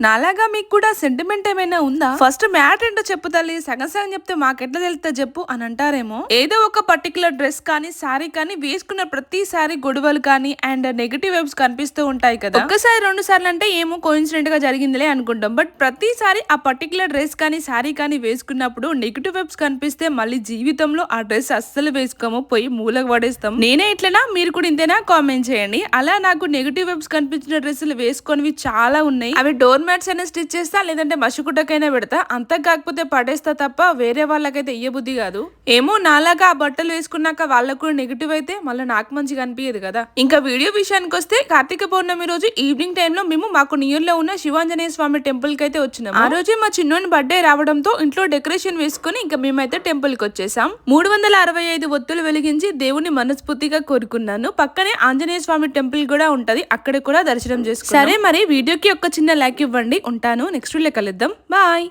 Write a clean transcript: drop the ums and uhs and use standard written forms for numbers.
నాలాగా మీకు కూడా సెంటిమెంట్ ఏమైనా ఉందా? ఫస్ట్ మ్యాట్ ఏంటో చెప్పు తల్లి, సగం సగం చెప్తే మాకెట్లా తెలుస్తా చెప్పు అని అంటారేమో. ఏదో ఒక పర్టికులర్ డ్రెస్ కానీ శారీ కానీ వేసుకున్న ప్రతిసారి గొడవలు కానీ అండ్ నెగటివ్ వైబ్స్ కనిపిస్తూ ఉంటాయి కదా. ఒక్కసారి రెండు సార్లు అంటే ఏమో కోఇన్సిడెంట్ గా జరిగిందిలే అనుకుంటాం, బట్ ప్రతిసారి ఆ పర్టికులర్ డ్రెస్ కానీ శారీ కానీ వేసుకున్నప్పుడు నెగటివ్ వైబ్స్ కనిపిస్తే మళ్ళీ జీవితంలో ఆ డ్రెస్ అస్సలు వేసుకోమో, పోయి మూలకు పడేస్తాం. నేనే ఇట్లనా, మీరు కూడా ఇంతేనా? కామెంట్ చేయండి. అలా నాకు నెగటివ్ వైబ్స్ కనిపించిన డ్రెస్సులు వేసుకొనివి చాలా ఉన్నాయి. అవి డోర్ మ్యాట్స్ అయినా స్టిచ్ చేస్తా, లేదంటే మషుకుట్టకైనా పెడతా. అంతా కాకపోతే పడేస్తా తప్ప వేరే వాళ్ళకైతే ఇయ్యబుద్ధి కాదు. ఏమో నాలాగా ఆ బట్టలు వేసుకున్నాక వాళ్ళకు నెగిటివ్ అయితే మళ్ళీ నాకు మంచిగా అనిపించదు కదా. ఇంకా వీడియో విషయానికి వస్తే, కార్తీక పౌర్ణమి రోజు ఈవినింగ్ టైమ్ లో మేము మాకు నియర్ లో ఉన్న శివాంజనేయ స్వామి టెంపుల్ కి అయితే వచ్చినాం. ఆ రోజే మా చిన్నోని బర్త్డే రావడంతో ఇంట్లో డెకరేషన్ వేసుకుని ఇంకా మేమైతే టెంపుల్ కి వచ్చేసాం. 365 ఒత్తులు వెలిగించి దేవుని మనస్ఫూర్తిగా కోరుకున్నాను. పక్కనే ఆంజనేయ స్వామి టెంపుల్ కూడా ఉంటది, అక్కడ కూడా దర్శనం చేసుకున్నాం. సరే మరి వీడియోకి ఒక చిన్న లైక్ ఇవ్వండి. ఉంటాను, నెక్స్ట్ వీడియో కలుద్దాం. బాయ్.